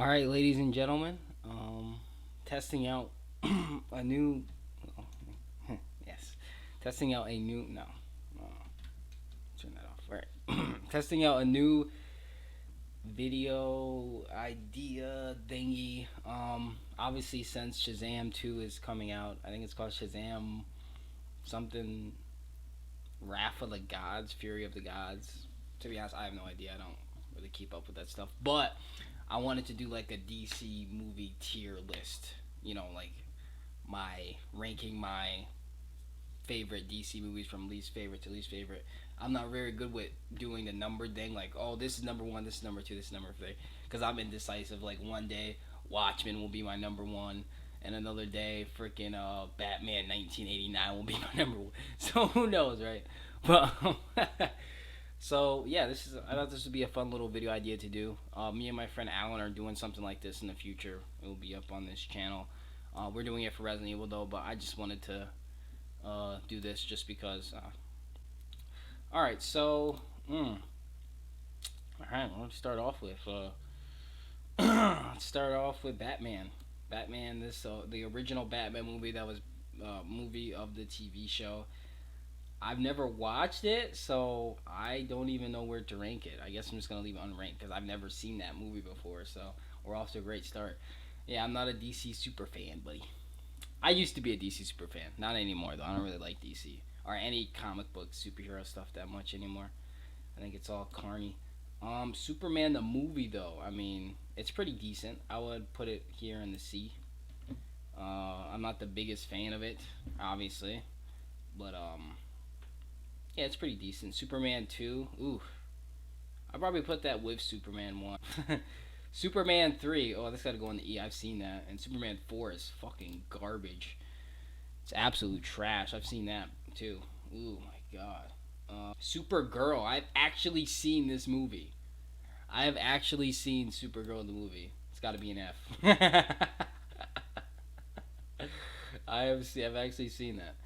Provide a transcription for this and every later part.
All right, ladies and gentlemen, testing out a new. Yes, testing out a new. No, uh, turn that off. All right, testing out a new video idea thingy. Obviously, since Shazam 2 is coming out, I think it's called Shazam something. Wrath of the Gods, Fury of the Gods. To be honest, I have no idea. I don't really keep up with that stuff, but I wanted to do like a DC movie tier list. Like ranking my favorite DC movies from least favorite to least favorite. I'm not very good with doing the number thing, like, oh, this is number one, this is number two, this is number three, because I'm indecisive. Like, one day, Watchmen will be my number one, and another day, freaking Batman 1989 will be my number one. So who knows, right? But so yeah, I thought this would be a fun little video idea to do. Me and my friend Alan are doing something like this in the future. It will be up on this channel. We're doing it for Resident Evil though, but I just wanted to do this just because. All right, so all right, let's start off with let's start off with Batman. Batman, this the original Batman movie that was movie of the TV show. I've never watched it, so I don't even know where to rank it. I guess I'm just gonna leave it unranked because I've never seen that movie before. So we're off to a great start. Yeah, I'm not a DC super fan, buddy. I used to be a DC super fan, not anymore though. I don't really like DC or any comic book superhero stuff that much anymore. I think it's all carny. Superman the movie though, I mean, it's pretty decent. I would put it here in the C. I'm not the biggest fan of it, obviously, but yeah, it's pretty decent. Superman 2, ooh, I probably put that with Superman 1. Superman 3, oh, that's gotta go in the E. I've seen that. And Superman 4 is fucking garbage. It's absolute trash. I've seen that too. Ooh, my god. Supergirl, I've actually seen this movie. I have actually seen Supergirl the movie. It's gotta be an F. I've actually seen that.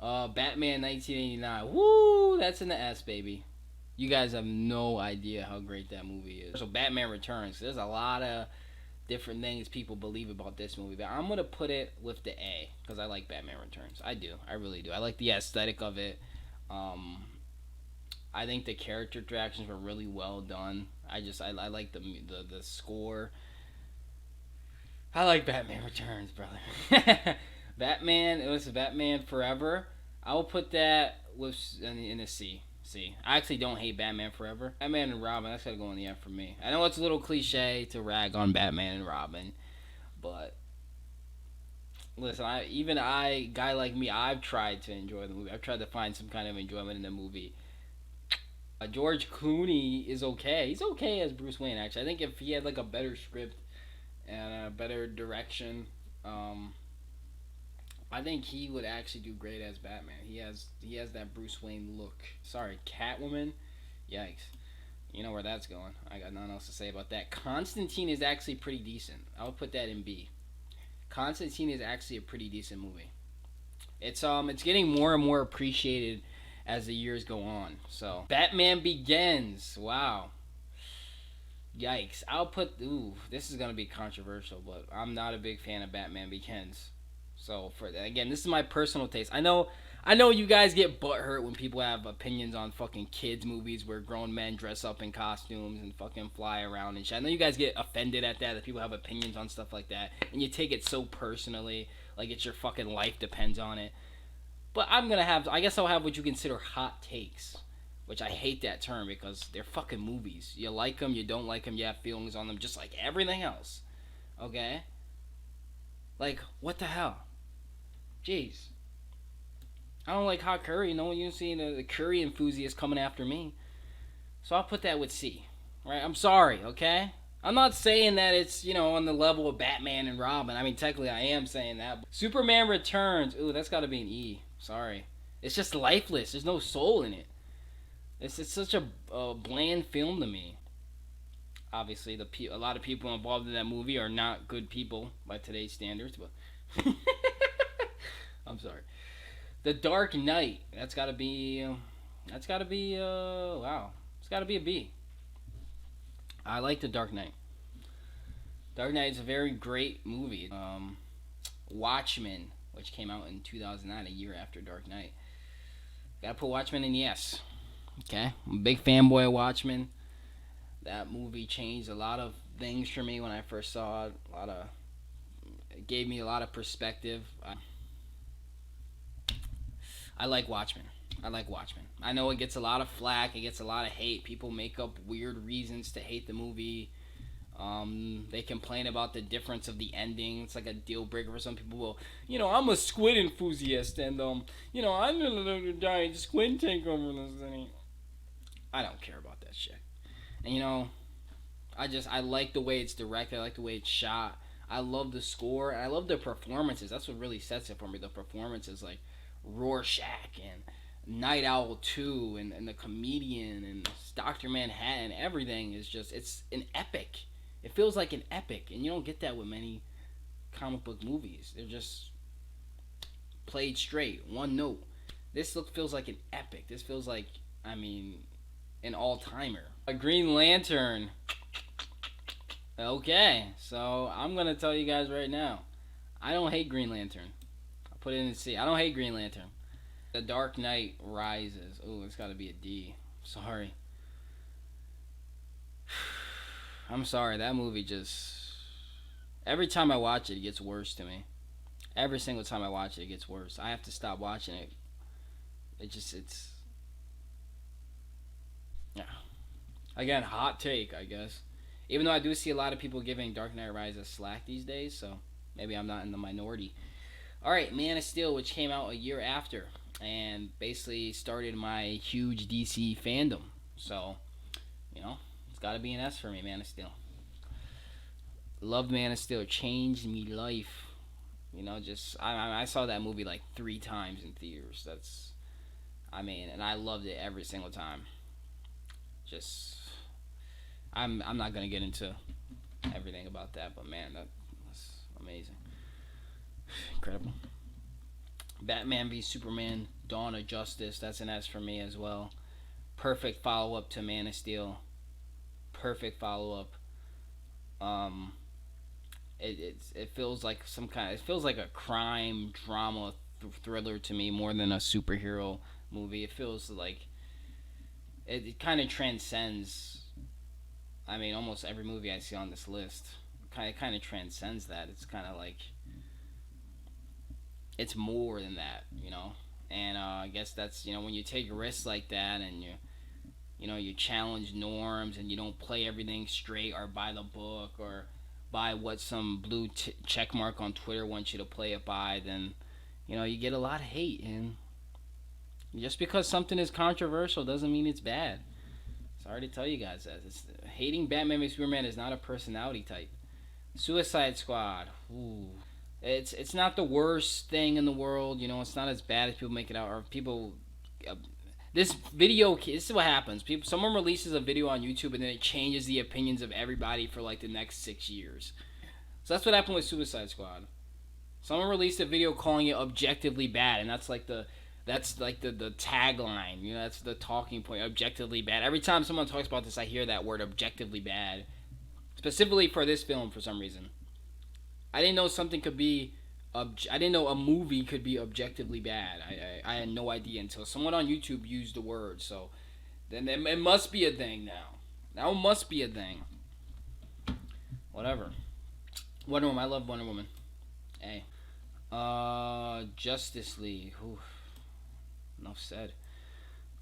Batman 1989. Woo, that's in the S, baby. You guys have no idea how great that movie is. So Batman Returns. There's a lot of different things people believe about this movie, but I'm gonna put it with the A because I like Batman Returns. I do. I really do. I like the aesthetic of it. Um, I think the character interactions were really well done. I like the score. I like Batman Returns, brother. Batman. It was Batman Forever. I will put that with in a C. See, I actually don't hate Batman Forever. Batman and Robin, that's gotta go in the F for me. I know it's a little cliche to rag on Batman and Robin, but listen, guy like me, I've tried to enjoy the movie. I've tried to find some kind of enjoyment in the movie. George Clooney is okay. He's okay as Bruce Wayne. Actually, I think if he had like a better script and a better direction, I think he would actually do great as Batman. He has that Bruce Wayne look. Sorry, Catwoman. Yikes. You know where that's going. I got nothing else to say about that. Constantine is actually pretty decent. I would put that in B. Constantine is actually a pretty decent movie. It's getting more and more appreciated as the years go on. So Batman Begins. Wow. Yikes. I'll put this is gonna be controversial, but I'm not a big fan of Batman Begins. So for again, this is my personal taste. I know you guys get butthurt when people have opinions on fucking kids movies where grown men dress up in costumes and fucking fly around and shit. I know you guys get offended at that people have opinions on stuff like that and you take it so personally, like it's your fucking life depends on it. But I guess I'll have what you consider hot takes, which I hate that term because they're fucking movies. You like them, you don't like them, you have feelings on them, just like everything else. Okay? Like, what the hell? Jeez. I don't like hot curry. No one you see the curry enthusiast coming after me. So I'll put that with C. Right? I'm sorry, okay? I'm not saying that it's, on the level of Batman and Robin. I mean, technically I am saying that. Superman Returns. Ooh, that's gotta be an E. Sorry. It's just lifeless. There's no soul in it. It's such a bland film to me. Obviously, a lot of people involved in that movie are not good people by today's standards, but I'm sorry. The Dark Knight. That's got to be. Wow. It's got to be a B. I like The Dark Knight. Dark Knight is a very great movie. Watchmen, which came out in 2009, a year after Dark Knight. Gotta put Watchmen in yes. Okay, I'm a big fanboy of Watchmen. That movie changed a lot of things for me when I first saw it. It gave me a lot of perspective. I like Watchmen. I like Watchmen. I know it gets a lot of flack. It gets a lot of hate. People make up weird reasons to hate the movie. They complain about the difference of the ending. It's like a deal breaker for some people. Well, I'm a squid enthusiast, and I'm a giant squid tank over this thing. I don't care about that shit. And I like the way it's directed. I like the way it's shot. I love the score. And I love the performances. That's what really sets it for me. The performances, like Rorschach and Night Owl 2 and the comedian and Dr. Manhattan. Everything is just, it's an epic. It feels like an epic, and you don't get that with many comic book movies. They're just played straight, one note. This feels like an epic. This feels like, an all-timer. A Green Lantern. Okay, so I'm going to tell you guys right now. I don't hate Green Lantern. I'll put it in the C. I don't hate Green Lantern. The Dark Knight Rises. Oh, it's got to be a D. Sorry. I'm sorry, that movie just... Every time I watch it, it gets worse to me. Every single time I watch it, it gets worse. I have to stop watching it. It's... Yeah. Again, hot take, I guess. Even though I do see a lot of people giving Dark Knight Rises slack these days, so maybe I'm not in the minority. Alright, Man of Steel, which came out a year after, and basically started my huge DC fandom. So, it's got to be an S for me, Man of Steel. Loved Man of Steel. Changed me life. I saw that movie like 3 times in theaters. And I loved it every single time. I'm not going to get into everything about that, but man, that was amazing. Incredible. Batman v Superman, Dawn of Justice. That's an S for me as well. Perfect follow-up to Man of Steel. Perfect follow-up. It feels like it feels like a crime drama thriller to me more than a superhero movie. It feels like it kind of transcends. Almost every movie I see on this list kind of transcends that. It's kind of like it's more than that, And I guess that's when you take risks like that and you challenge norms and you don't play everything straight or by the book or by what some blue check mark on Twitter wants you to play it by, then you get a lot of hate. And just because something is controversial doesn't mean it's bad. Sorry to tell you guys that. Hating Batman v Superman is not a personality type. Suicide Squad. Ooh. It's not the worst thing in the world. It's not as bad as people make it out. Or people... this is what happens. Someone releases a video on YouTube and then it changes the opinions of everybody for like the next 6 years. So that's what happened with Suicide Squad. Someone released a video calling it objectively bad, and that's like the tagline. That's the talking point. Objectively bad. Every time someone talks about this, I hear that word, objectively bad. Specifically for this film, for some reason. I didn't know something could be... I didn't know a movie could be objectively bad. I had no idea until someone on YouTube used the word. So then it must be a thing now. Now it must be a thing. Whatever. Wonder Woman. I love Wonder Woman. Hey. Justice League. Oof. Enough said.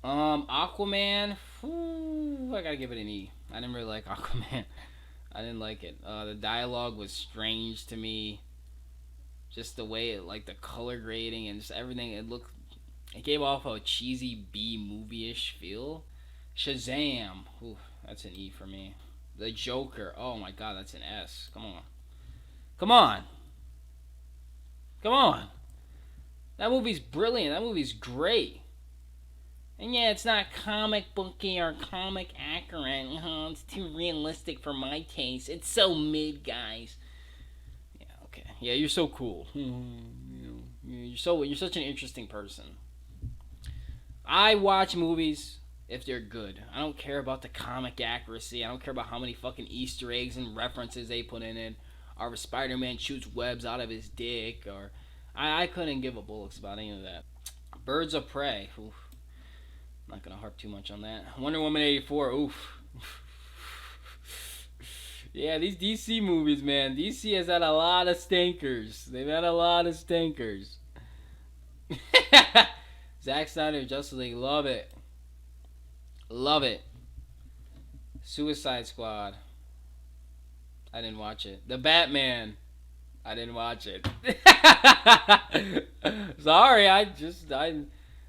Aquaman. I gotta give it an E. I didn't really like Aquaman. I didn't like it. The dialogue was strange to me. Just the way it, like the color grading and just everything, it gave off a cheesy B movie-ish feel. Shazam. Ooh, that's an E for me. The Joker. Oh my god, that's an S. Come on. Come on. Come on. That movie's brilliant. That movie's great. And yeah, it's not comic booky or comic accurate. It's too realistic for my taste. It's so mid, guys. Yeah, okay. Yeah, you're so cool. You're such an interesting person. I watch movies. if they're good. I don't care about the comic accuracy. I don't care about how many fucking Easter eggs and references they put in it. Or if Spider-Man shoots webs out of his dick. Or I couldn't give a bullocks about any of that. Birds of Prey. Oof. I'm not gonna harp too much on that. Wonder Woman 84. Oof. Yeah, these DC movies, man. DC has had a lot of stinkers. They've had a lot of stinkers. Zack Snyder, Justice League, love it. Love it. Suicide Squad. I didn't watch it. The Batman. I didn't watch it. Sorry, I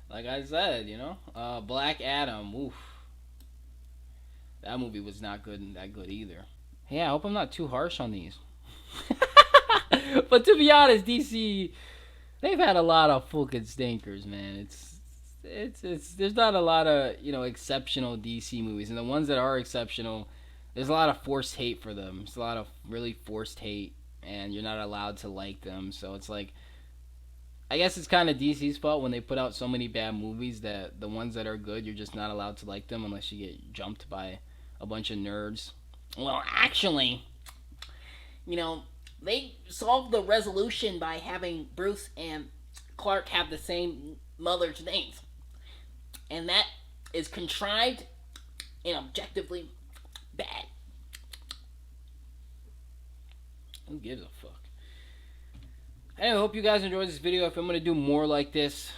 like I said, you know. Black Adam. Oof. That movie was not that good either. Yeah, I hope I'm not too harsh on these. But to be honest, DC, they've had a lot of fucking stinkers, man. It's there's not a lot of, you know, exceptional DC movies, and the ones that are exceptional, there's a lot of forced hate for them. It's a lot of really forced hate, and you're not allowed to like them. So it's like, I guess it's kind of DC's fault when they put out so many bad movies that the ones that are good, you're just not allowed to like them unless you get jumped by a bunch of nerds. Well, actually, you know, they solved the resolution by having Bruce and Clark have the same mother's names. And that is contrived and objectively bad. Who gives a fuck? Anyway, I hope you guys enjoyed this video. If I'm going to do more like this,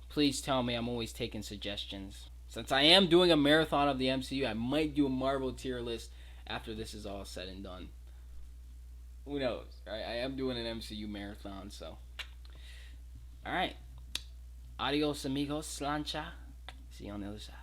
please tell me. I'm always taking suggestions. Since I am doing a marathon of the MCU, I might do a Marvel tier list after this is all said and done. Who knows? Right? I am doing an MCU marathon, so. Alright. Adios, amigos. Slancha. See you on the other side.